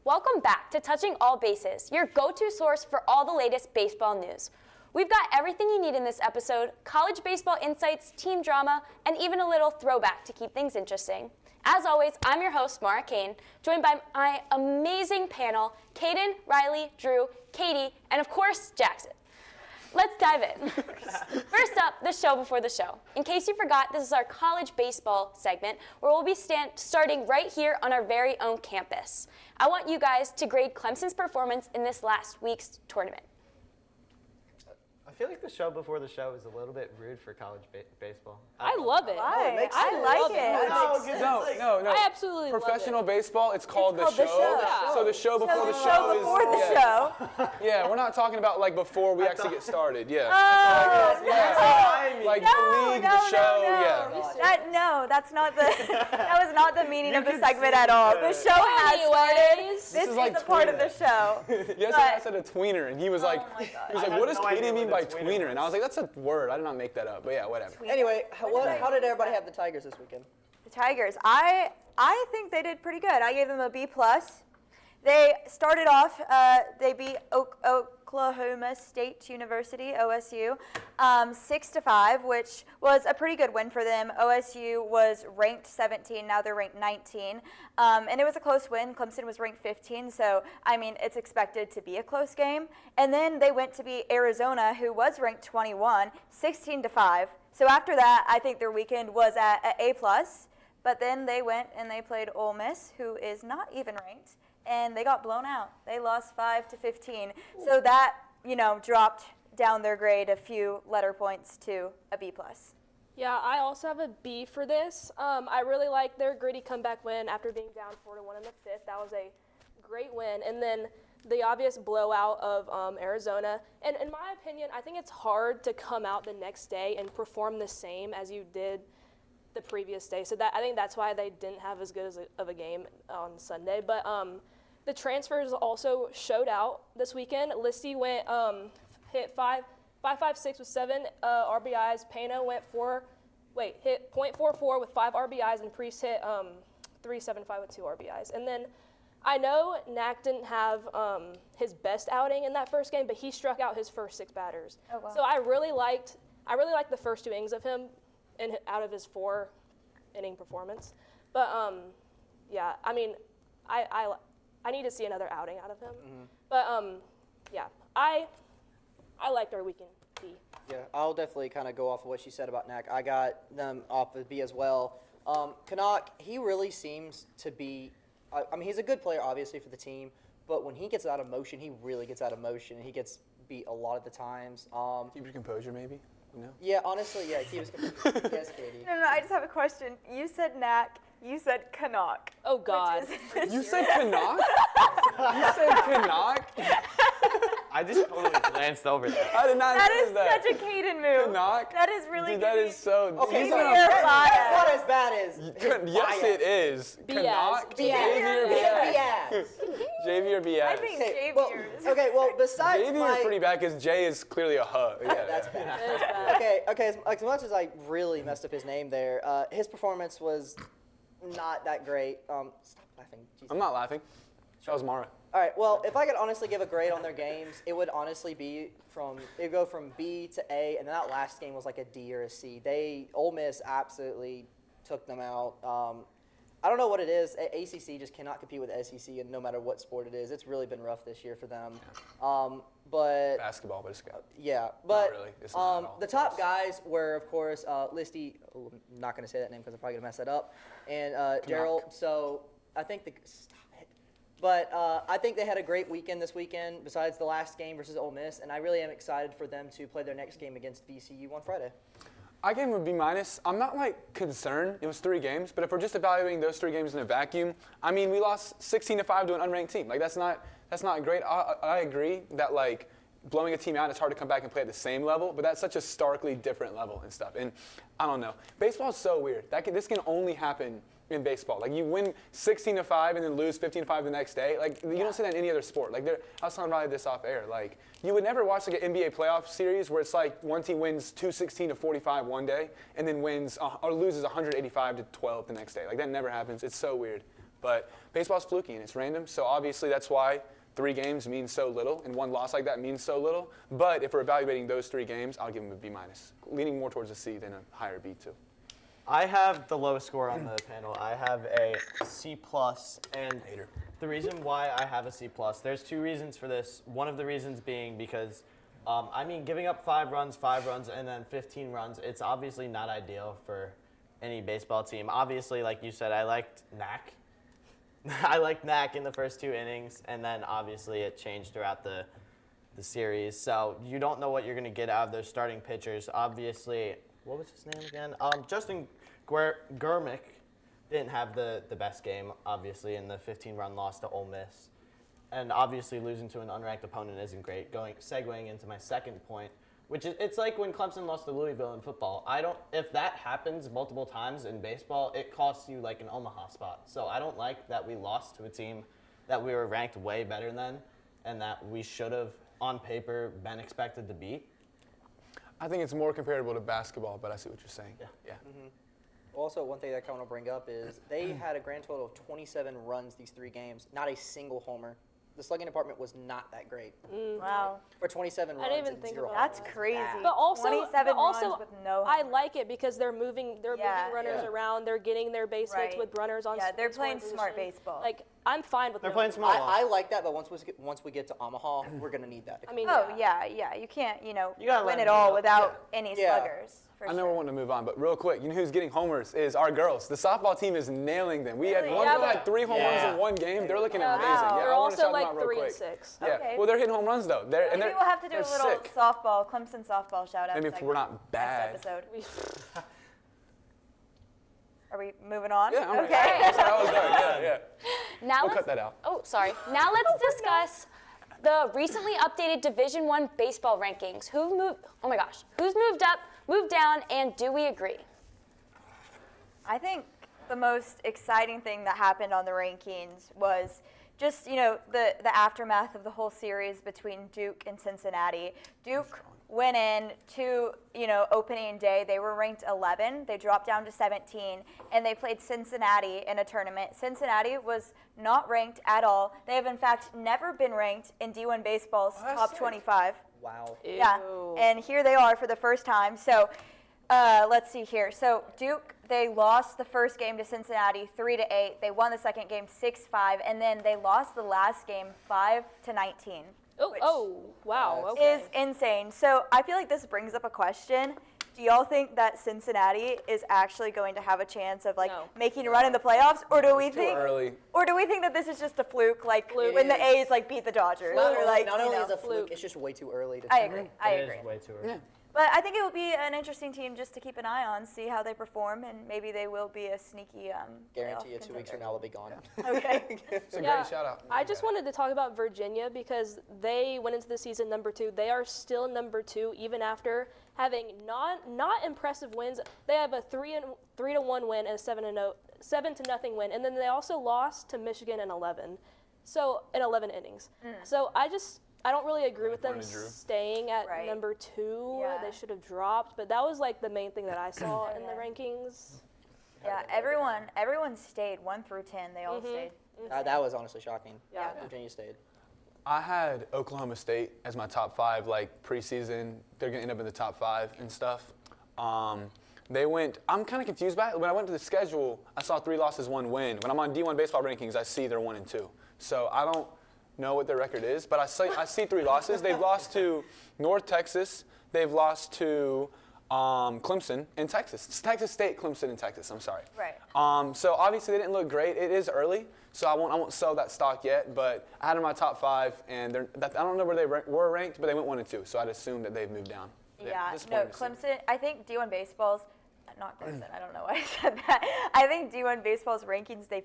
Welcome back to Touching All Bases, your go-to source for all the latest baseball news. We've got everything you need in this episode, college baseball insights, team drama, and even a little throwback to keep things interesting. As always, I'm your host, Maura Kane, joined by my amazing panel, Kaden, Riley, Drew, Katie, and of course, Jackson. Let's dive in. First up, the show before the show. In case you forgot, this is our college baseball segment where we'll be starting right here on our very own campus. I want you guys to grade Clemson's performance in this last week's tournament. I feel like the show before the show is a little bit rude for college baseball. I love it. Why? I like it. No. I absolutely love it. Professional baseball, it's called the show. Yeah. So the show before the show show before is the show. Yeah, we're not talking about like before we actually get started. Yeah. Like the league, the show. Yeah. That's not the. That was not the meaning of the segment at all. The show has started. This is like a part of the show. Yesterday I said a tweener, and he was like, "What does Kaden mean by tweener?" And I was like, "That's a word. I did not make that up." But yeah, whatever. Anyway, how did everybody have the Tigers this weekend? The Tigers. I think they did pretty good. I gave them a B+. They started off. They beat Oklahoma State University (OSU) 6-5, which was a pretty good win for them. OSU was ranked 17. Now they're ranked 19, and it was a close win. Clemson was ranked 15, so I mean it's expected to be a close game. And then they went to beat Arizona, who was ranked 21, 16-5. So after that, I think their weekend was at A+. But then they went and they played Ole Miss, who is not even ranked, and they got blown out. They lost 5-15. So that, dropped down their grade a few letter points to a B+. Yeah, I also have a B for this. I really like their gritty comeback win after being down 4-1 in the fifth. That was a great win. And then the obvious blowout of Arizona. And in my opinion, I think it's hard to come out the next day and perform the same as you did the previous day. So I think that's why they didn't have as good of a game on Sunday. But the transfers also showed out this weekend. Listy went hit 5.56 with 7 RBIs. Pena hit .44 with 5 RBIs, and Priest hit 3.75 with 2 RBIs. And then I know Knack didn't have his best outing in that first game, but he struck out his first 6 batters. Oh, wow. So I really liked the first 2 innings of him out of his 4 inning performance. But yeah, I mean, I need to see another outing out of him. Mm-hmm. But yeah, I liked our weekend B. Yeah, I'll definitely kind of go off of what she said about Knack. I got them off of B as well. Canuck, he really seems to be, I mean, he's a good player, obviously, for the team, but when he gets out of motion, he really gets out of motion. He gets beat a lot of the times. Keep your composure, maybe? No? Yeah, honestly, yeah, keep his composure. Yes, Katie. No, I just have a question. You said Knack. You said Canuck. Oh, God. You said Canuck? You said Canuck? I just totally glanced over that. I did not That notice is that. such a Kaden move. Canuck? That is really Dude, good. that is so... Okay, he's so on a- that's not as bad as his Yes, bias. it is. Canuck? Xavier Bias. Xavier Bias. I think Okay, Xavier's. well, besides Xavier is pretty bad because Jay is clearly a huh. Yeah, That's bad. That is bad. Okay. As much as I really messed up his name there, his performance was not that great. Stop laughing. Jesus. I'm not laughing. That was Maura. All right. Well, if I could honestly give a grade on their games, it would honestly be it'd go from B to A, and then that last game was like a D or a C. Ole Miss absolutely took them out. I don't know what it is. ACC just cannot compete with SEC, and no matter what sport it is, it's really been rough this year for them. But Basketball, but it's good. yeah, but really. It's not at all. the top guys were, of course, Listy. Oh, I'm not going to say that name because I'm probably going to mess that up. And Gerald. So I think stop it. But I think they had a great weekend this weekend. Besides the last game versus Ole Miss, and I really am excited for them to play their next game against VCU on Friday. I gave him a B-. I'm not, concerned. It was 3 games. But if we're just evaluating those 3 games in a vacuum, I mean, we lost 16-5 to an unranked team. That's not great. I agree that, blowing a team out, it's hard to come back and play at the same level. But that's such a starkly different level and stuff. And I don't know. Baseball is so weird. This can only happen in baseball. You win 16-5 and then lose 15-5 the next day. You don't see that in any other sport. I was talking about this off air. You would never watch an NBA playoff series where it's one team wins 216-45 one day and then wins or loses 185-12 the next day. That never happens. It's so weird. But baseball's fluky and it's random, so obviously that's why 3 games means so little, and 1 loss like that means so little. But if we're evaluating those 3 games, I'll give them a B-, leaning more towards a C than a higher B too. I have the lowest score on the panel. I have a C+, and the reason why I have a C+, there's 2 reasons for this. One of the reasons being because, giving up 5 runs, and then 15 runs, it's obviously not ideal for any baseball team. Obviously, like you said, I liked Knack. I liked Knack in the first 2 innings, and then obviously it changed throughout the series. So you don't know what you're going to get out of those starting pitchers. Obviously, what was his name again? Justin Gurmick didn't have the best game, obviously, in the 15-run loss to Ole Miss. And obviously losing to an unranked opponent isn't great. Segueing into my second point, which is, it's like when Clemson lost to Louisville in football. If that happens multiple times in baseball, it costs you like an Omaha spot. So I don't like that we lost to a team that we were ranked way better than and that we should have, on paper, been expected to beat. I think it's more comparable to basketball, but I see what you're saying. Yeah. Mm-hmm. Also, one thing that I kind of want to bring up is they had a grand total of 27 runs these 3 games, not a single homer. The slugging department was not that great. Wow. For 27 runs I didn't even and think 0 about homers. That's crazy. But also, 27 runs with no I homers. like it because they're moving runners around. They're getting their base hits Right. with runners on. Yeah, they're scoring playing smart position. baseball. Like I'm fine with They're no playing homers. small ball. I like that, but once we get to Omaha, we're going to need that. I mean, Oh, yeah. You can't, You gotta win let it them all know. without any Yeah. sluggers. For I know sure. we're wanting to move on, but real quick, you know who's getting homers is our girls. The softball team is nailing them. We had Really? one Yeah, girl but- had 3 home runs in 1 game. They're looking amazing. Wow. Yeah, They're I wanna also shout them like out real 3 and quick. 6. Yeah. Okay. Well, they're hitting home runs though. Maybe we'll have to do a they're little sick. softball, Clemson softball shout out. I mean, if we're not bad. Next episode. Are we moving on? Yeah, I'm okay. That's how I was going. Yeah. Now We'll let's cut that out. Oh, sorry. Now let's discuss the recently updated Division I baseball rankings. Who's moved up, moved down, and do we agree? I think the most exciting thing that happened on the rankings was just, the aftermath of the whole series between Duke and Cincinnati. Duke went in to, opening day. They were ranked 11. They dropped down to 17, and they played Cincinnati in a tournament. Cincinnati was not ranked at all. They have, in fact, never been ranked in D1 Baseball's top 25. Wow. Yeah, and here they are for the first time. So let's see here. So Duke, they lost the first game to Cincinnati 3-8. They won the second game 6-5, and then they lost the last game 5-19. Wow. That's- Okay. Is insane. So I feel like this brings up a question. Do y'all think that Cincinnati is actually going to have a chance of No. making a run in the playoffs, or do we think early. or do we think that this is just a fluke, like Fluke. when the It is. A's beat the Dodgers, Not or only, like not only is it a fluke. fluke, it's just way too early to I say. agree. I It agree. is way too early. Yeah. But I think it will be an interesting team just to keep an eye on, see how they perform, and maybe they will be a sneaky Guarantee you playoff 2 weeks from contender. now they'll be gone. Okay. It's a Yeah, great shout out. I just wanted to talk about Virginia because they went into the season number 2. They are still number 2 even after having not impressive wins. They have a 3-1 win and a 7-0 win, and then they also lost to Michigan in 11 innings. So I don't really agree with them Morning, Drew. staying at Right. number 2. Yeah. They should have dropped, but that was like the main thing that I saw in the Yeah. rankings. Yeah, everyone stayed 1 through 10. They all stayed. That was honestly shocking. Yeah. Virginia stayed. I had Oklahoma State as my top 5, like preseason. They're gonna end up in the top 5 and stuff. I'm kind of confused by it. When I went to the schedule, I saw 3 losses, 1 win. When I'm on D1 baseball rankings, I see they're 1 and 2. So I don't know what their record is, but I see 3 losses. They've lost to North Texas. They've lost to Clemson and Texas. It's Texas State, Clemson, and Texas. I'm sorry. Right. So obviously they didn't look great. It is early, so I won't sell that stock yet. But I had them in my top 5, and I don't know where they were ranked, but they went 1 and 2. So I'd assume that they've moved down. Yeah, no, disappointing to see. Clemson, I think D1 Baseball's, not Clemson, I don't know why I said that. I think D1 Baseball's rankings, they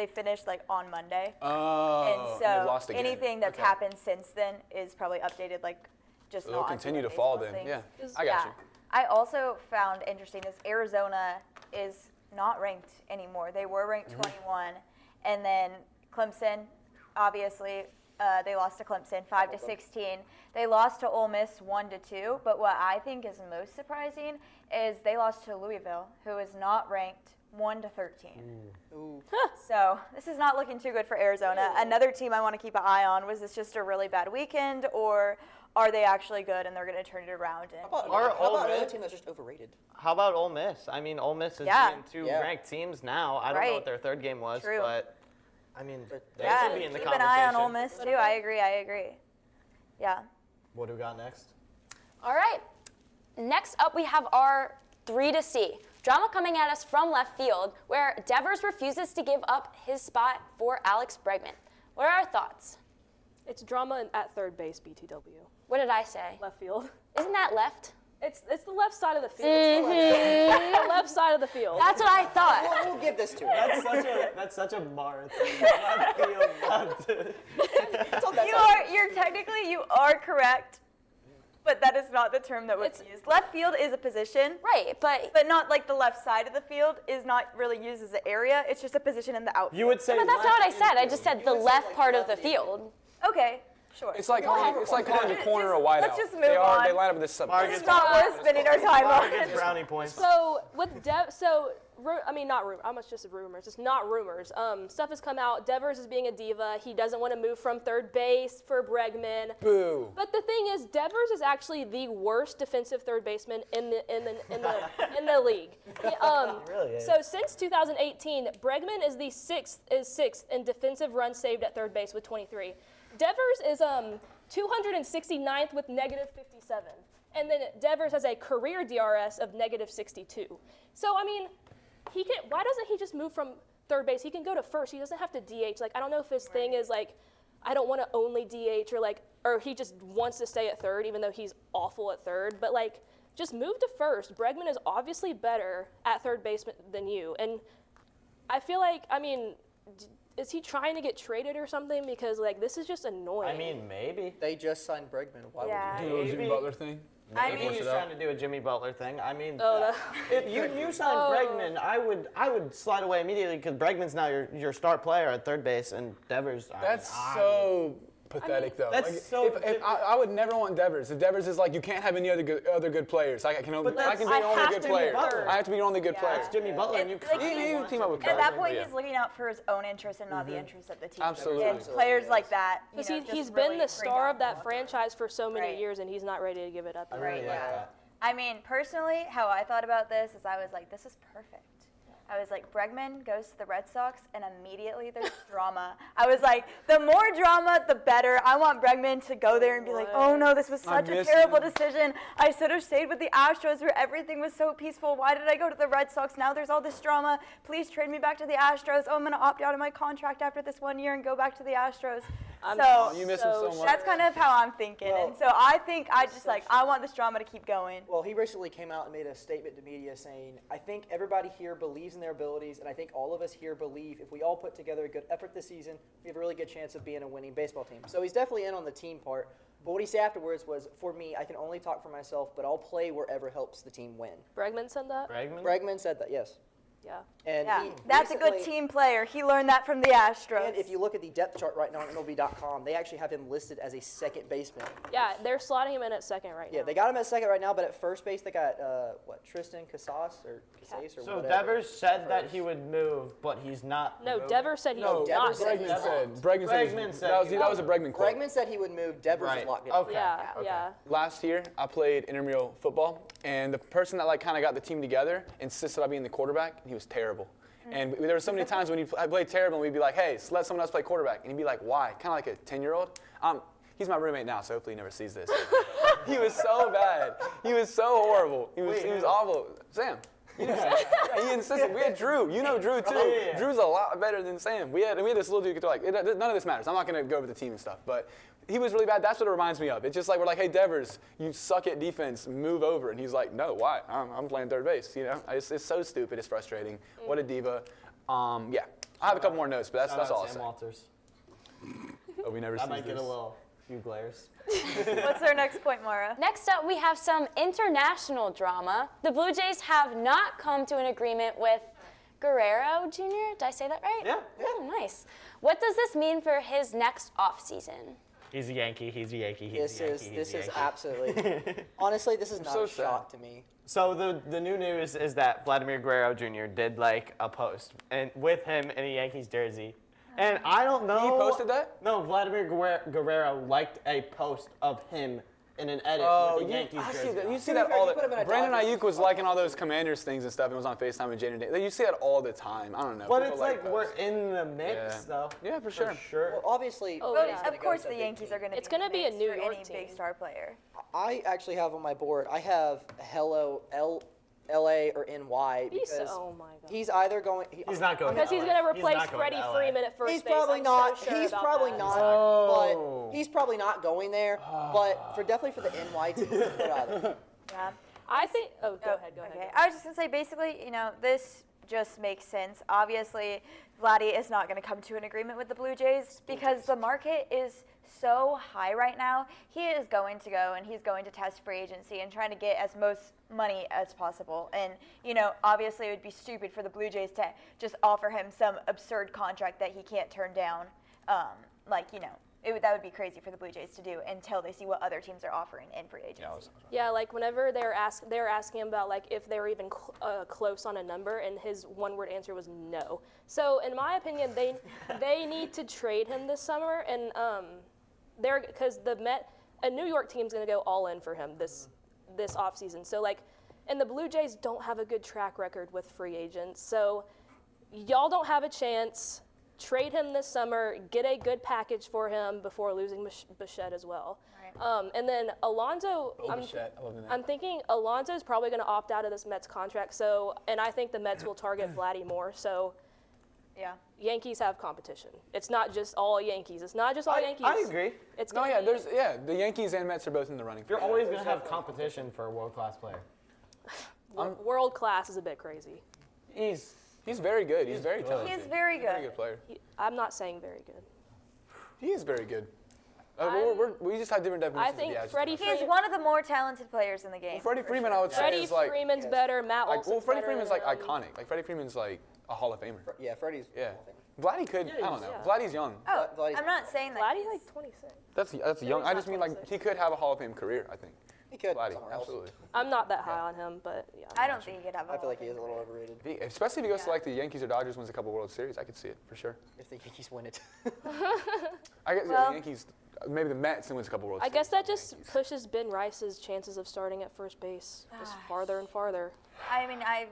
finished like on Monday. Oh, and they've so lost again. anything that's Okay. happened since then is probably updated, like just They'll not on continue D1 to fall Baseball's then. things. Yeah, I got you. I also found interesting is Arizona is not ranked anymore. They were ranked 21, and then Clemson, obviously, they lost to Clemson 5-16. They lost to Ole Miss 1-2. But what I think is most surprising is they lost to Louisville, who is not ranked 1-13. Ooh. So this is not looking too good for Arizona. Another team I want to keep an eye on. Was this just a really bad weekend, or are they actually good and they're going to turn it around? And How Ole about another Miss? team that's just overrated? How about Ole Miss? I mean, Ole Miss is Yeah. beating two Yeah. ranked teams now. I don't know Right. what their third game was, True. but I mean, they yeah, should be in the keep conversation. an eye on Ole Miss too. I agree. Yeah. What do we got next? All right. Next up, we have our 3 to C. Drama coming at us from left field, where Devers refuses to give up his spot for Alex Bregman. What are our thoughts? It's drama at third base, BTW. What did I say? Left field. Isn't that left? It's the left side of the field. It's the left side of the field. That's what I thought. We'll give this to him. That's such a Maura thing. Left field, left. It's on that side. You are correct, but that is not the term that was used. Left field is a position, Right, but not like the left side of the field is not really used as an area. It's just a position in the outfield. You would say. that's not what I left said. I infield. just said the left part of the field. Okay, sure. It's like calling the corner a wideout. Let's just move They on. line up with this sub. Marcus- It's not worth spending our time on. Gets brownie points. So with not rumors. I'm just rumors. It's not rumors. Stuff has come out. Devers is being a diva. He doesn't want to move from third base for Bregman. Boo. But the thing is, Devers is actually the worst defensive third baseman in the league. really is. So since 2018, Bregman is sixth in defensive runs saved at third base with 23. Devers is 269th with -57. And then Devers has a career DRS of -62. So I mean, why doesn't he just move from third base? He can go to first. He doesn't have to DH. Like, I don't know if his thing is like, I don't want to only DH, or he just wants to stay at third even though he's awful at third. But like, just move to first. Bregman is obviously better at third base than you. And I feel like, I mean, is he trying to get traded or something? Because like, this is just annoying. I mean, maybe. They just signed Bregman. Why Yeah. would you? Do a Jimmy Maybe. Butler thing. I Maybe mean, he's trying to do a Jimmy Butler thing. I mean, Oh, if you signed Bregman, I would slide away immediately because Bregman's now your star player at third base, and Devers. That's so pathetic, though. That's Like, so if I would never want Devers. If Devers is like, you can't have any other good players. I can be But that's- your only have good to be player. Butler. I have to be your only good player. It's Jimmy Butler, and you It's like kinda You want team to up with be at that Butler, point, yeah. he's looking out for his own interests and not the interests of the team. Absolutely. And players like that, Because just he's really been the bring star down of that the- franchise for so many Right. years, and he's not ready to give it up. I yet. really Right, like yeah. that. I mean, personally, how I thought about this is I was like, this is perfect. I was like, Bregman goes to the Red Sox, and immediately there's drama. I was like, the more drama, the better. I want Bregman to go there and be like, oh no, this was such a miss terrible him. decision. I should have stayed with the Astros where everything was so peaceful. Why did I go to the Red Sox? Now there's all this drama. Please trade me back to the Astros. Oh, I'm going to opt out of my contract after this 1 year and go back to the Astros. So You miss him so much. that's kind of how I'm thinking. And so I think I want this drama to keep going. Well, he recently came out and made a statement to media saying, I think everybody here believes in their abilities, and I think all of us here believe if we all put together a good effort this season, we have a really good chance of being a winning baseball team. So he's definitely in on the team part. But what he said afterwards was, for me, I can only talk for myself, but I'll play wherever helps the team win. Bregman said that? Bregman said that, yes. Yeah. And Yeah, he that's a good recently- team player. He learned that from the Astros. And if you look at the depth chart right now on MLB.com, they actually have him listed as a second baseman. Yeah, they're slotting him in at second right now. Yeah, they got him at second right now, but at first base they got Tristan Casas or Casas or So whatever. Devers said that First. he would move, but he's not. No, moving. Devers said he No, would not. Devers said move. he Bregman said. Bregman said That was a Bregman quote. Bregman said he would move. Devers Right. is locked in. Okay. Yeah, Okay. yeah. Last year, I played intramural football, and the person that kind of got the team together insisted on being the quarterback, and he was terrible. And there were so many times when I played terrible, and we'd be like, hey, let someone else play quarterback. And he'd be like, why? Kind of like a 10-year-old. He's my roommate now, so hopefully he never sees this. He was so bad. He was so horrible. He was awful. Sam. You know Sam. Yeah, he insisted. We had Drew. You know Drew, too. Yeah. Drew's a lot better than Sam. We had this little dude who could none of this matters. I'm not going to go over the team and stuff, but he was really bad. That's what it reminds me of. It's just like we're like, hey, Devers, you suck at defense. Move over. And he's like, no, why? I'm playing third base. You know, it's so stupid. It's frustrating. What a diva. Yeah. I have a couple more notes, but that's all I'll Sam say. Walters. Oh, we never I see might get this. a few glares. What's our next point, Maura? Next up, we have some international drama. The Blue Jays have not come to an agreement with Guerrero Jr. Did I say that right? Yeah. Oh, nice. What does this mean for his next offseason? He's a Yankee. He's a Yankee. This is absolutely. Honestly, this is not so a sad. shock to me. So the new news is that Vladimir Guerrero Jr. did like a post and with him in a Yankees jersey. And I don't know. He posted that? No, Vladimir Guerrero liked a post of him in an edit with the Yankees I jersey. see that. You on. see that fair, all you put him in the a Brandon Dodgers Ayuk was liking all those Commanders things and stuff, and was on FaceTime with Jaden Davis. You see that all the time. I don't know. But People it's like we're posts. in the mix, Yeah. though. Yeah, for sure. Well, obviously, Oh, Well, yeah. he's gonna of go course to a the big Yankees team. are going to It's be in gonna the be a mix New for York any team. big star player. I actually have on my board. I have hello LA or NY because Oh my god. he's either going. He's not going. Because to he's LA. going to replace not going Freddie to LA. Freeman at first He's base. probably I'm not. So sure He's about probably that. not. Oh. But he's probably not going there. But definitely for the NY team, he'd rather. Yeah. I think. Oh, go ahead. Go Okay. ahead. I was just going to say, basically, this just makes sense. Obviously, Vladdy is not going to come to an agreement with the Blue Jays because the market is so high right now. He is going to go and he's going to test free agency and trying to get as most money as possible. And, obviously it would be stupid for the Blue Jays to just offer him some absurd contract that he can't turn down. That would be crazy for the Blue Jays to do until they see what other teams are offering in free agency. Yeah, like whenever they were asking him about like if they were even close on a number, and his one-word answer was no. So in my opinion, they need to trade him this summer, and because a New York team's gonna go all in for him this offseason. So and the Blue Jays don't have a good track record with free agents, so y'all don't have a chance. Trade him this summer, get a good package for him before losing Bichette as well. Right. And then Alonso, Bichette, I love the name. I'm thinking Alonso's probably going to opt out of this Mets contract. And I think the Mets will target Vladdy more. So Yeah. Yankees have competition. It's not just all Yankees. It's not just all Yankees. I agree. It's No, gonna yeah, be- the Yankees and Mets are both in the running. You're always going to have competition for a world-class player. world class is a bit crazy. He's very good. He's very talented. He is very He's a very good. good player. I'm not saying very good. He is very good. We just have different definitions. I think of the Freddie adjective. He's one of the more talented players in the game. Freddie Freeman, I would say, Freddie is like. Freeman's better. Matt Olson's Freddie better Freeman's than like him. iconic. Like Freddie Freeman's like a Hall of Famer. Yeah, Freddie's. Yeah. Vladdy could. I don't know. yeah. Vladdy's young. Oh, Vladdy's I'm not saying that. Vladdy's he's- like 26. That's young. I he's just not mean like 26. he could have a Hall of Fame career. I think. He could. Vladdy, somewhere else. absolutely. I'm not that high on him, but yeah. I don't think he could have a I feel like Hall he of is a little overrated. Especially if he goes to like the Yankees or Dodgers, wins a couple World Series, I could see it for sure. If the Yankees win it. I guess Well- the Yankees, maybe the Mets, and wins a couple World I Series. guess that not the just Yankees. pushes Ben Rice's chances of starting at first base just farther and farther. I mean, I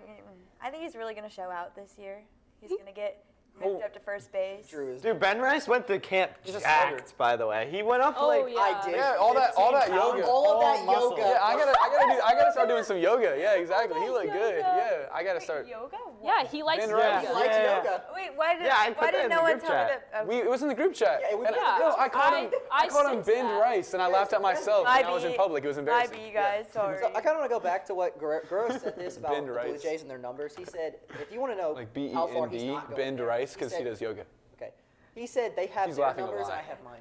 think he's really going to show out this year. He's going to get moved Oh. up to first base. Drew is. Dude, Ben Rice went to camp He's a slugger. jacked, by the way. He went up Oh, like yeah. I did. Yeah, all that yoga. All of that muscle. yoga. Yeah, I gotta start doing some yoga. Yeah, exactly. He looked good. Yeah, I gotta start. Yoga? Yeah, he likes Ben yoga. Rice. He likes Yeah. yoga. Wait, why did, Yeah, I put why that did in no the one group tell me chat. that? It was in the group chat. Yeah, we And put it Yeah. no, I called him. I I called him sensed Ben that. Rice, and I laughed at myself. My And I was in B- public. It was My embarrassing. B, guys, sorry. So I kind of want to go back to what Guerrero said this about Ben the Blue Rice. Jays and their numbers. He said, if you want to know Like how far he's BEND, not going Ben there, Rice, because he said- does yoga. Okay. He said they have He's their laughing a numbers and lot. I have mine.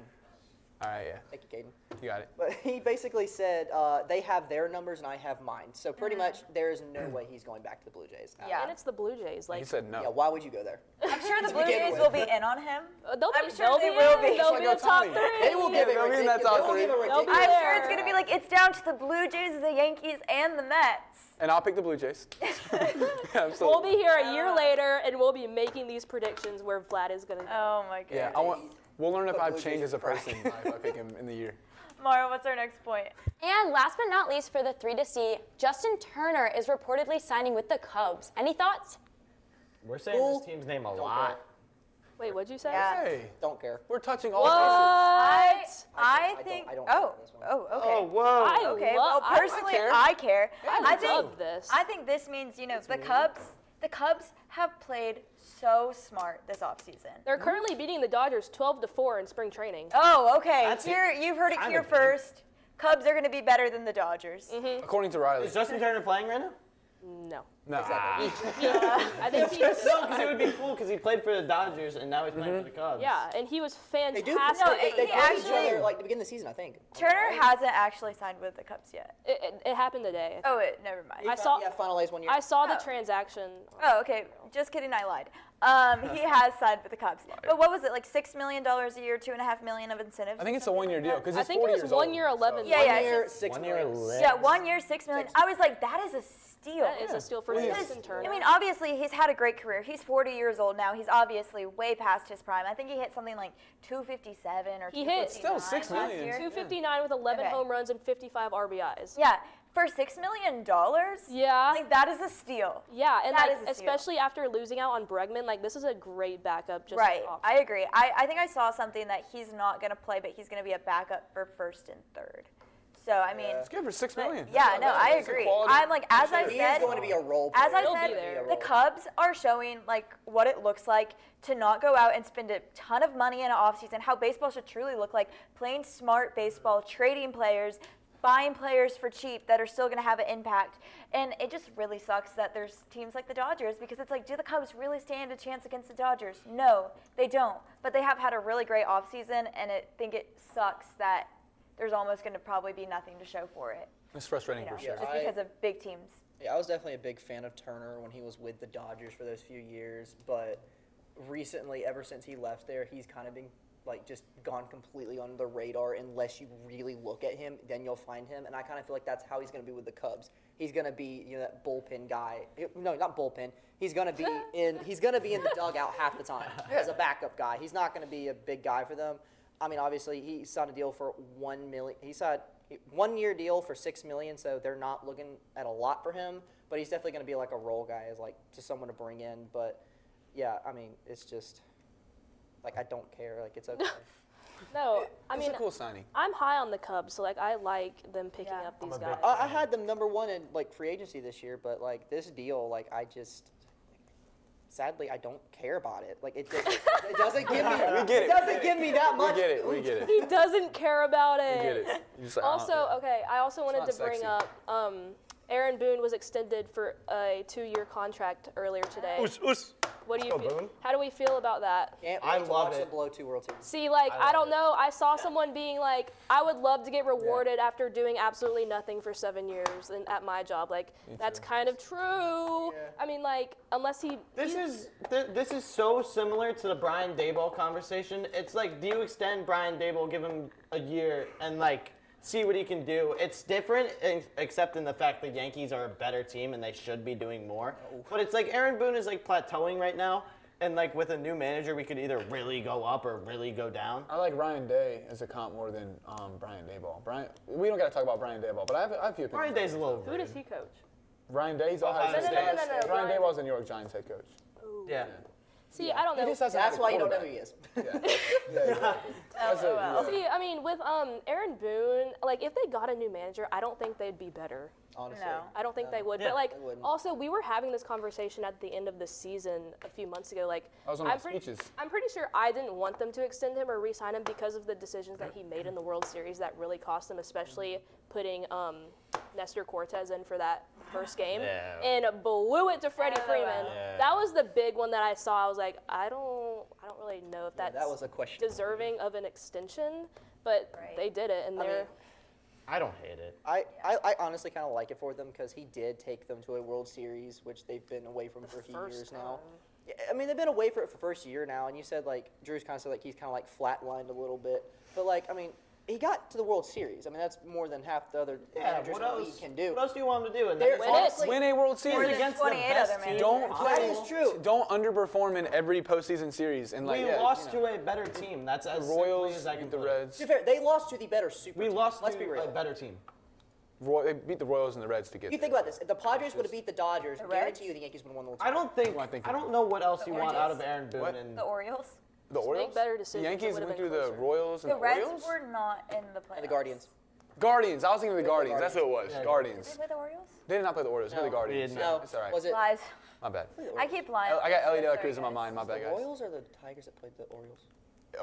All right, yeah, Thank you, Kaden. you got it. But he basically said they have their numbers and I have mine. So pretty much there is no way he's going back to the Blue Jays. Yeah. And it's the Blue Jays. Like He said no. Yeah, why would you go there? I'm sure the To Blue begin Jays with. will be in on him. they'll I'm be, sure they'll they be will in. be. They'll Like be in the top Ohtani. three. They will give it they'll be in ridiculous. that top They will give three. it They'll be ridiculous. I'm sure it's going to be like, it's down to the Blue Jays, the Yankees, and the Mets. And I'll pick the Blue Jays. Absolutely. We'll be here a year later, and we'll be making these predictions where Vlad is going to go. Oh, my goodness. Yeah, we'll learn if The I've Blue changed Jays as a are person if I pick him in the year. Mara, what's our next point? And last but not least for the 3 to see, Justin Turner is reportedly signing with the Cubs. Any thoughts? We're saying Cool. this team's name a Don't lot. Wait, what'd you say? Yeah. Hey, Don't care. we're touching all I I don't- think. I don't Oh, like this one. oh, okay. Oh, whoa. I Okay, love- well, personally, care. I care. I think love this. I think this means, the Cubs have played so smart this offseason. They're currently beating the Dodgers 12-4 in spring training. Oh, okay. That's Here, you've heard it kind here of big. first. Cubs are going to be better than the Dodgers. faces. According to Riley. Is Justin Turner playing right now? No. No. I think he's, No, because it would be cool because he played for the Dodgers and now he's playing for the Cubs. yeah, and he was They do. fantastic. No, They he played each actually- other like the beginning of the season, I think. Turner hasn't actually signed with the Cubs yet. It happened today. Oh, never mind. I saw- Yeah, finalized 1 year. I saw the Oh. transaction. Oh, okay. Just kidding. I lied. He has signed with the Cubs. But what was it, like $6 million a year, $2.5 million of incentives? I think it's a 1 year deal because I he's think 40 it was years 1 old, year, 11 so- Yeah, One yeah, year, it's 6 1 year million. lit. Yeah, 1 year, $6 million. I was like, that is a steal. That is a steal for Justin Turner. I mean, obviously, he's had a great career. He's 40 years old now. He's obviously way past his prime. I think he hit something like 257 or He hit 259 still $6 last million. year. 259 with 11 Okay. home runs and 55 RBIs. Yeah, for $6 million? Yeah. Like, that is a steal. Yeah, and That like, is a steal. especially after losing out on Bregman, like this is a great backup. Just Right, off. I agree. I think I saw something that he's not going to play, but he's going to be a backup for first and third. So, I mean, It's good for $6 million. yeah, no, I That's a agree. quality- I'm like, as I He said, is going to be a role player. as I He'll be said, there. the Cubs are showing like what it looks like to not go out and spend a ton of money in an offseason, how baseball should truly look like, playing smart baseball, trading players, buying players for cheap that are still going to have an impact. And it just really sucks that there's teams like the Dodgers, because it's like, do the Cubs really stand a chance against the Dodgers? No, they don't. But they have had a really great offseason, and I think it sucks that there's almost going to probably be nothing to show for it, It's frustrating for sure. just because of big teams. Yeah, I was definitely a big fan of Turner when he was with the Dodgers for those few years, but recently, ever since he left there, he's kind of been like just gone completely under the radar. Unless you really look at him, then you'll find him. And I kind of feel like that's how he's going to be with the Cubs. He's going to be, that bullpen guy. No, not bullpen. He's going to be in. He's going to be in the dugout half the time as a backup guy. He's not going to be a big guy for them. I mean, obviously, he signed a deal for $1 million. He signed a 1-year deal for $6 million, so they're not looking at a lot for him. But he's definitely going to be like a role guy, as like just someone to bring in. But yeah, I mean, it's just like I don't care. Like it's okay. No, I It's mean, a cool signing. I'm high on the Cubs, so like I like them picking Yeah. up these a guys. big- I had them number 1 in like free agency this year, but like this deal, like I just. Sadly, I don't care about it. Like it doesn't give me. We get it. It doesn't give me that much. We get it. We get it. He doesn't care about it. We get it. You just like, Also, okay, I also wanted not to bring sexy. up Aaron Boone was extended for a 2-year contract earlier today. What do you go, feel? Boone. How do we feel about that? Can't I wait to love watch it. them blow 2 World Series. See, like, I I love don't it. know. I saw someone being like, I would love to get rewarded after doing absolutely nothing for 7 years at my job. Like, that's kind of true. Yeah. I mean, like, unless This is so similar to the Brian Daboll conversation. It's like, do you extend Brian Daboll, give him a year, and like see what he can do? It's different, except in the fact the Yankees are a better team and they should be doing more. But it's like Aaron Boone is like plateauing right now, and like with a new manager, we could either really go up or really go down. I like Ryan Day as a comp more than Brian Daboll. We don't got to talk about Brian Daboll, but I have a few opinions. Brian Day's a little. who does he coach? Ryan Day, he's Ohio No, State. no, no, no, no, Ryan Brian- Daboll's the New York Giants head coach. Yeah. See, I don't know. He just doesn't have That's a why you don't know who quarterback. he is. Yeah. That's LOL. yeah. See, I mean, with Aaron Boone, like, if they got a new manager, I don't think they'd be better. Honestly. No. I don't think they would. Yeah. But like, They wouldn't. also, we were having this conversation at the end of the season a few months ago. Like, That was one of I'm my pretty, speeches. I'm pretty sure I didn't want them to extend him or re-sign him because of the decisions that he made in the World Series that really cost them, especially putting Nestor Cortez in for that first game Yeah. and blew it to Freddie Freeman. Yeah. That was the big one that I saw. I was like, I don't really know if Yeah, that's that was a question. deserving of an extension, but Right. they did it, and I they're. mean, I don't hate it. I honestly kind of like it for them because he did take them to a World Series, which they've been away from for a few first years now. time. Yeah, I mean, they've been away for it for first year now, and you said like Drew's kind of said like he's kind of like flatlined a little bit, but like I mean, he got to the World Series. I mean, that's more than half the other managers What in the else? league can do. What else do you want him to do? And They're then Win it. honestly- Win a World More Series than against the 28 best other team. managers. Don't That is true. Don't underperform in every postseason series. And like we yeah, lost you know, to a better team. That's as the Royals, simply as I can beat the put it. Reds. To be fair, they lost to the better super We team. lost Let's to be real. a better team. They beat the Royals and the Reds to get You there. think about this. If the Padres would have beat the Dodgers, The guarantee Reds? you the Yankees would have won the World I Series. don't think. Well, I think I don't know what else you want out of Orioles? Aaron Boone. What? And The Orioles. The Orioles? better The decisions, it Yankees would've went been through the closer. Royals and The the Reds Orioles? were not in the playoffs. And the Guardians. Guardians. I was thinking of the the Guardians. That's what it was. Yeah, Did Guardians. they play the Orioles? They did not play the Orioles. They played the No. Guardians. We Yeah, No, it's all right. was it? Lies. My bad. I keep lying. I got Ellie De La Sorry, Cruz in my guys. mind. My bad, The guys. Royals or the Tigers that played the Orioles?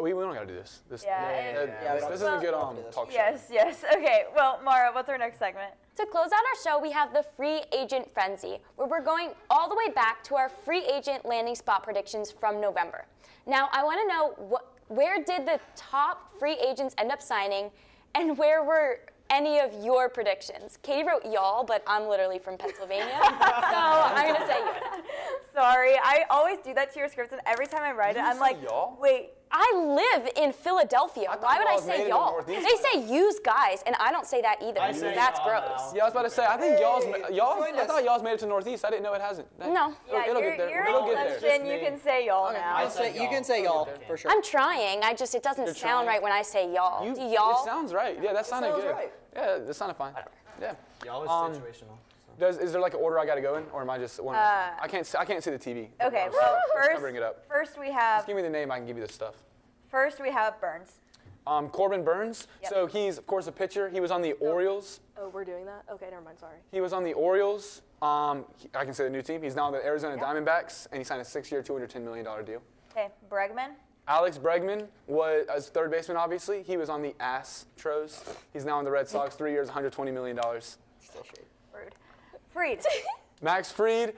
We don't got to do this. Yeah, This is a good talk show. Yes. Okay. Well, Maura, what's our next segment? To close out our show, we have the Free Agent Frenzy, where we're going all the way back to our free agent landing spot predictions from November. Now, I want to know where did the top free agents end up signing, and where were any of your predictions? Katie wrote y'all, but I'm literally from Pennsylvania, so I'm going to say you. sorry. I always do that to your scripts, and every time I write it, I'm like, y'all? wait. I live in Philadelphia. thought Why would I y'all's made it say in y'all? Northeast. They say use guys, and I don't say that either. I say That's y'all gross. now. Yeah, I was about to say. I think y'all. join I us. thought y'all's made it to Northeast. I didn't know it hasn't. Dang. No. Yeah, it'll you're, get there. you're It'll in get there. Clemson. You can say y'all now. I said You can say Y'all. y'all for sure. I'm trying. It doesn't sound trying. right when I say y'all. Do It y'all? sounds right. Yeah, that sounded sounds good. right. Yeah, that sounded fine. Yeah. Y'all is situational. Is there like an order I got to go in, or am I just one? I can't see the TV. Okay, well, Covering it up. first we have Just give me the name. I can give you the stuff. Burns. Corbin Burns. Yep. So he's of course a pitcher. He was on the Orioles. Oh, we're doing that? Okay, never mind, sorry. He was on the Orioles. I can say the new team. He's now on the Arizona Diamondbacks, and he signed a 6-year, $210 million deal. Okay, Bregman. Alex Bregman was as third baseman. Obviously, he was on the Astros. He's now on the Red Sox. 3 years, $120 million. Still shade. Rude. Freed. Max Fried,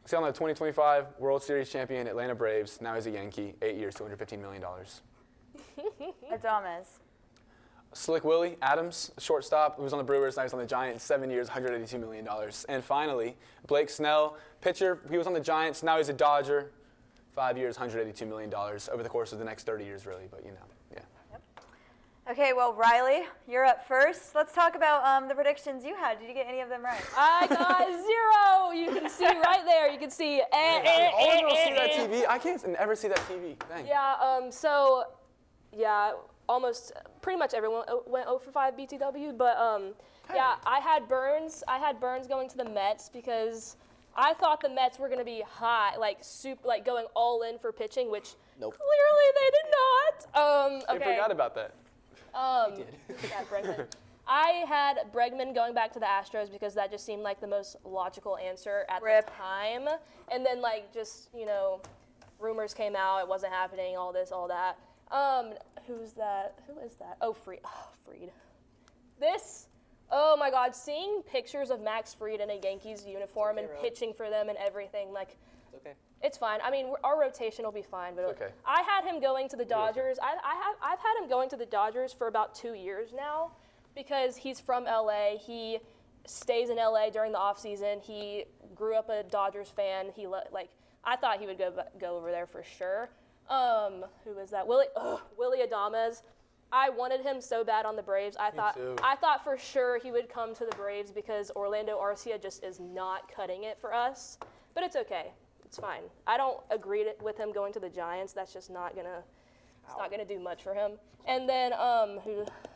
still on the 2025 World Series champion Atlanta Braves. Now he's a Yankee. 8 years, $215 million. Adames. Slick Willie Adams, shortstop, who was on the Brewers, now he's on the Giants, 7 years, $182 million. And finally, Blake Snell, pitcher, he was on the Giants, now he's a Dodger, 5 years, $182 million over the course of the next 30 years, really, but yeah. Okay, well, Riley, you're up first. Let's talk about the predictions you had. Did you get any of them right? I got 0. You can see right there. You can see. All of y'all see that TV? I can't ever see that TV. Dang. Yeah. Almost pretty much everyone went 0 for 5 BTW, but yeah, I had Burns going to the Mets because I thought the Mets were going to be high, like going all in for pitching, which Nope. clearly they did not. I forgot about that. Yeah, Bregman. I had Bregman going back to the Astros because that just seemed like the most logical answer at Rip. the time. And then rumors came out, it wasn't happening, all this, all that. Who is that? Oh, Fried. Oh my God, seeing pictures of Max Fried in a Yankees uniform and Riley. pitching for them and everything, It's okay. it's fine. I mean, our rotation will be fine, but Okay. I had him going to the Dodgers. I've had him going to the Dodgers for about 2 years now because he's from LA. He stays in LA during the off season. He grew up a Dodgers fan. I thought he would go over there for sure. Who is that? Willie Adames. I wanted him so bad on the Braves. I thought for sure he would come to the Braves because Orlando Arcia just is not cutting it for us. But it's okay. It's fine. I don't agree with him going to the Giants. That's just not gonna do much for him. And then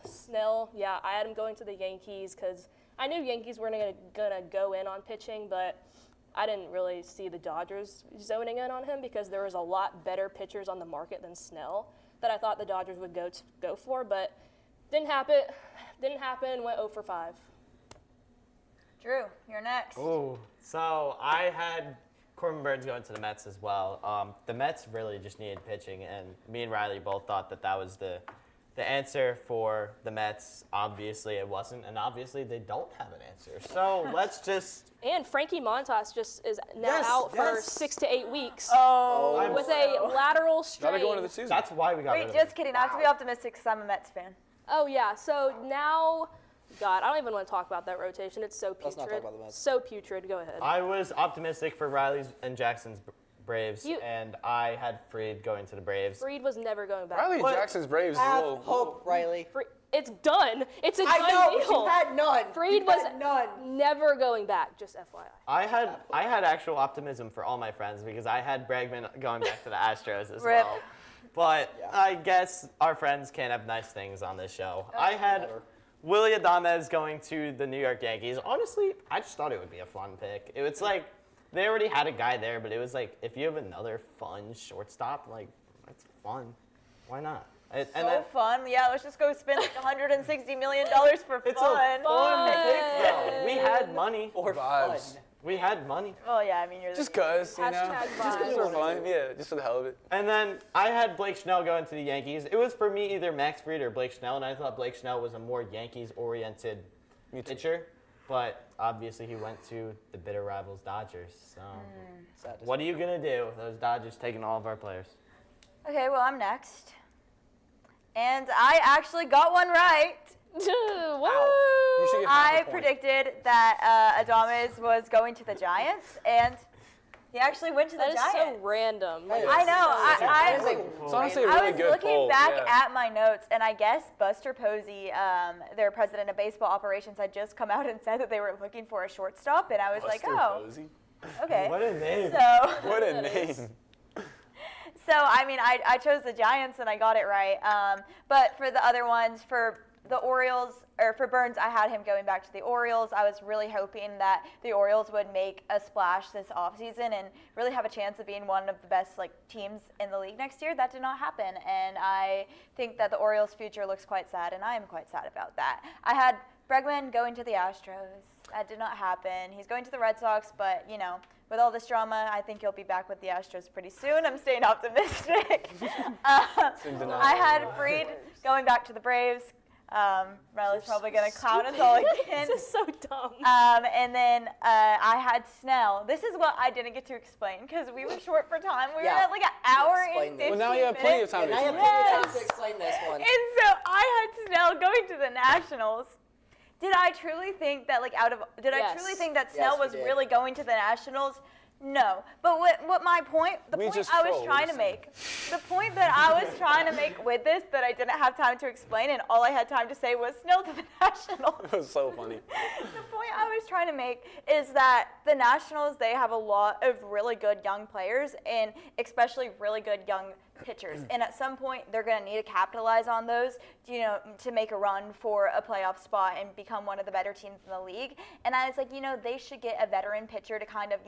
Snell. Yeah, I had him going to the Yankees because I knew Yankees weren't gonna go in on pitching, but I didn't really see the Dodgers zoning in on him because there was a lot better pitchers on the market than Snell that I thought the Dodgers would go for, but didn't happen. Went 0 for 5. Drew, you're next. Ooh. So I had Corbin Burns going to the Mets as well. The Mets really just needed pitching, and me and Riley both thought that was the answer for the Mets. Obviously it wasn't, and obviously they don't have an answer. So let's just... And Frankie Montas just is now Yes, out for yes. 6 to 8 weeks with a lateral strain. Gotta go into the season. That's why we got rid Wait, of just him. kidding. I have to be optimistic because I'm a Mets fan. Oh yeah, so now, God, I don't even want to talk about that rotation. It's so putrid. Let's not talk about the Mets. So putrid. Go ahead. I was optimistic for Riley's and Jackson's Braves, You- and I had Fried going to the Braves. Fried was never going back. Riley Jackson's Braves is a Have little. hope, Riley. It's done. It's a I done know, deal. but you had none. Fried You was had none. never going back. Just FYI. I had actual optimism for all my friends because I had Bregman going back to the Astros as Rip. well. But I guess our friends can't have nice things on this show. I had Never. Willie Adames going to the New York Yankees. Honestly, I just thought it would be a fun pick. It was like they already had a guy there, but it was like if you have another fun shortstop, like that's fun. Why not? So fun. Yeah, let's just go spend like $160 million for It's fun. a fun pick though. We had money. Or Vibes. fun. We had money. Well, yeah, I mean, you're Just cause, you know. Hashtag Just vibes. for fun. Yeah, just for the hell of it. And then I had Blake Snell going to the Yankees. It was for me either Max Fried or Blake Snell, and I thought Blake Snell was a more Yankees-oriented pitcher. But obviously he went to the bitter rivals Dodgers. So Sad to what are you going to do with those Dodgers taking all of our players? Okay, well, I'm next. And I actually got one right. Woo! You should get half a I point. predicted that Adames was going to the Giants, and He actually went to the That is Giants. so random. Like, I know. That is It's honestly a I really was good looking poll. back yeah. at my notes, and I guess Buster Posey, their president of baseball operations, had just come out and said that they were looking for a shortstop, and I was like, Buster oh, Posey. okay. What a name. So, What a name. I mean, I chose the Giants, and I got it right. But for the other ones, for the Orioles, or for Burns, I had him going back to the Orioles. I was really hoping that the Orioles would make a splash this offseason and really have a chance of being one of the best teams in the league next year. That did not happen, and I think that the Orioles' future looks quite sad, and I am quite sad about that. I had Bregman going to the Astros. That did not happen. He's going to the Red Sox, but, with all this drama, I think he'll be back with the Astros pretty soon. I'm staying optimistic. I had Fried going back to the Braves. Riley's probably going to clown us all again. This is so dumb. And then I had Snell. This is what I didn't get to explain because we were short for time. We were at an hour Explain and this. 15 Well, now you have plenty of minutes. time to I have explain. plenty of time to explain this one. And so I had Snell going to the Nationals. Did I truly think that Yes. truly think that Yes, Snell you was did. really going to the Nationals? No. But what my point, the We point just I was trolled, trying what to are you make, the point that I was trying to make with this that I didn't have time to explain and all I had time to say was Snell to the Nationals. It was so funny. The point I was trying to make is that the Nationals, they have a lot of really good young players and especially really good young pitchers. And at some point, they're going to need to capitalize on those, to make a run for a playoff spot and become one of the better teams in the league. And I was like, they should get a veteran pitcher to kind of,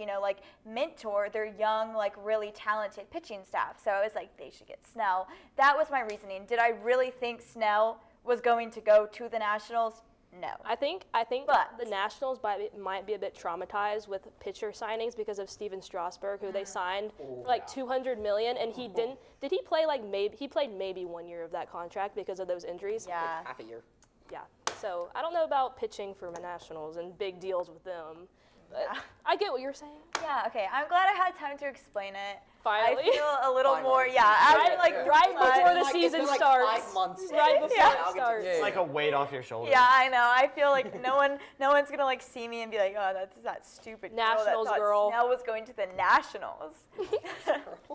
mentor their young, really talented pitching staff. So I was like, they should get Snell. That was my reasoning. Did I really think Snell was going to go to the Nationals? No. I think But- the Nationals might be a bit traumatized with pitcher signings because of Steven Strasburg, who they signed for $200 million, and he didn't. Did he play he played maybe 1 year of that contract because of those injuries? Yeah. Half a year. Yeah. So I don't know about pitching for the Nationals and big deals with them. But I get what you're saying. Yeah, okay. I'm glad I had time to explain it. Finally. I feel a little Finally. more, after Right before the It's been season like starts. 5 months. Right before Yeah. it starts. Yeah. It's like a weight off your shoulders. Yeah, I know. I feel like no one's gonna see me and be like, oh, that's that stupid Nationals girl that girl. thought Snell was going to the Nationals.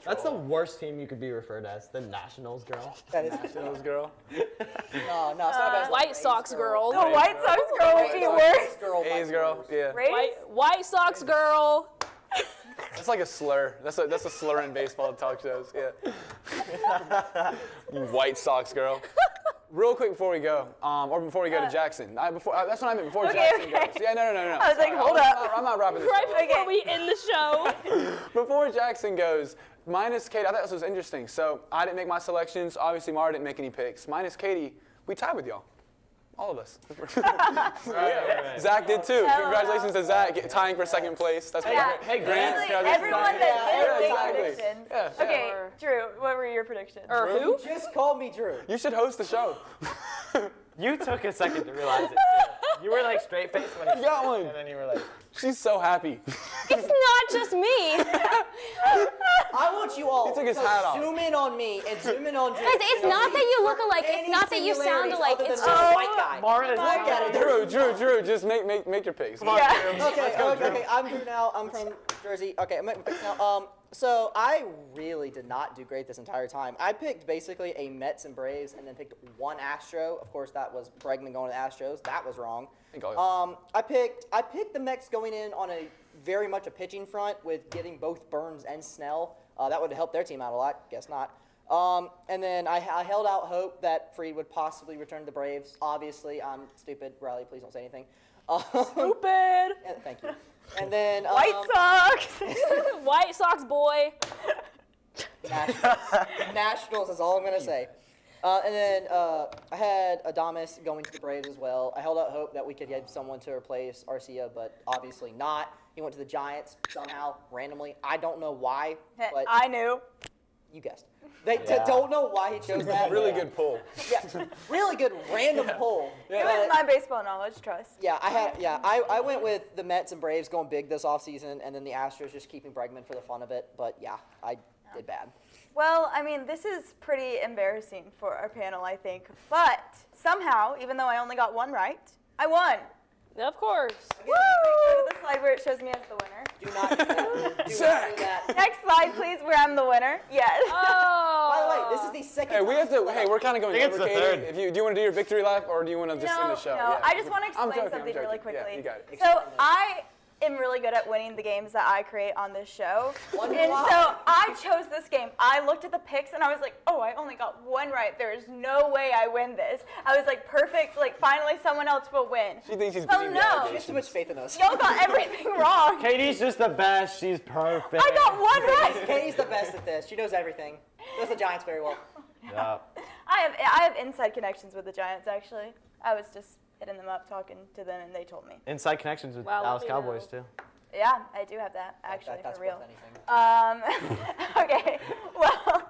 That's the worst team you could be referred as, the Nationals girl. That is Nationals girl. no, it's not best. White Sox girl. The White Sox girl would be worse. A's girl. Yeah. Rays? White Sox girl. That's like a slur. That's a slur in baseball talk shows. Yeah. You White Sox girl. Real quick before we go, or before we go to Jackson. That's what I meant before Jackson okay. goes. Yeah, no. I was like, hold up. I'm not wrapping this Right up. before we end the show. Before Jackson goes, minus Katie, I thought this was interesting. So I didn't make my selections. Obviously, Maura didn't make any picks. Minus Katie, we tied with y'all. All of us. Right. Zach did too. Hell Congratulations to Zach, tying for second place. That's Yeah. pretty great. Hey, Grant, Grant. congratulations. Everyone that Yeah, did make exactly. predictions. Yeah. Okay, Drew, what were your predictions? Or who? Just call me Drew. You should host the show. You took a second to realize it, too. You were like straight faced when You got one. and then you were like, She's so happy. It's not just me. I want you all He took his to hat off. zoom in on me and zoom in on Drew. Guys, it's not that you look alike. It's Any not that you sound similarities alike. other It's than just the white guy. Mara is Look at it. Drew, just make your picks. Okay, I'm Drew now. I'm from Jersey. Okay, I'm making picks now. So I really did not do great this entire time. I picked basically a Mets and Braves, and then picked one Astro. Of course, that was Bregman going to the Astros. That was wrong. I picked the Mets going in on a very much a pitching front with getting both Burns and Snell. That would have helped their team out a lot. Guess not. And then I held out hope that Fried would possibly return to the Braves. Obviously, I'm stupid. Riley, please don't say anything. Stupid. Yeah, thank you. And then White Sox. White Sox boy. Nationals is all I'm gonna say. And then I had Adames going to the Braves as well. I held out hope that we could get someone to replace Arcia, but obviously not. He went to the Giants somehow, randomly. I don't know why, but I knew. you guessed. They don't know why he chose that. Really good pull. Yeah, really good random pull. It was my baseball knowledge, trust. I went with the Mets and Braves going big this offseason, and then the Astros just keeping Bregman for the fun of it. But yeah, I did bad. Well, I mean, this is pretty embarrassing for our panel, I think. But somehow, even though I only got one right, I won. Of course. Woo! Go to the slide where it shows me as the winner. Do not do that. Next slide, please, where I'm the winner. Yes. Oh. By the way, this is the second Hey, we time. have to. Hey, we're kind of going I think over, it's the Katie. third. Do you want to do your victory lap, or do you want to just end the show? No, Yeah. I just want to I'm explain joking, something I'm really joking. quickly. Yeah, you got it. So I am really good at winning the games that I create on this show. Wonder And why. so I chose this game. I looked at the picks and I was like, oh, I only got one right. There is no way I win this. I was like, perfect. Like, finally someone else will win. She thinks she's Oh, beating no. She has allegations. too much faith in us. Y'all got everything wrong. Katie's just the best. She's perfect. I got one right. Katie's the best at this. She knows everything. Knows the Giants very well. Yeah. I have inside connections with the Giants, actually. I was just hitting them up, talking to them, and they told me. Inside connections with Wow, let Dallas me Cowboys know. too. Yeah, I do have that, actually, That's for real. worth anything. Okay, well,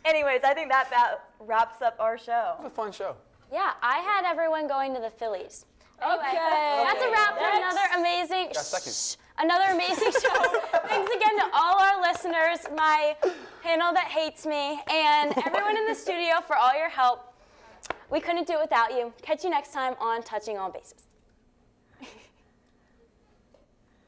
anyways, I think that wraps up our show. It was a fun show. Yeah, I had everyone going to the Phillies. Anyway, Okay. that's a wrap for Next. another amazing Got seconds. another amazing show. Thanks again to all our listeners, my panel that hates me, and everyone in the studio for all your help. We couldn't do it without you. Catch you next time on Touching All Bases.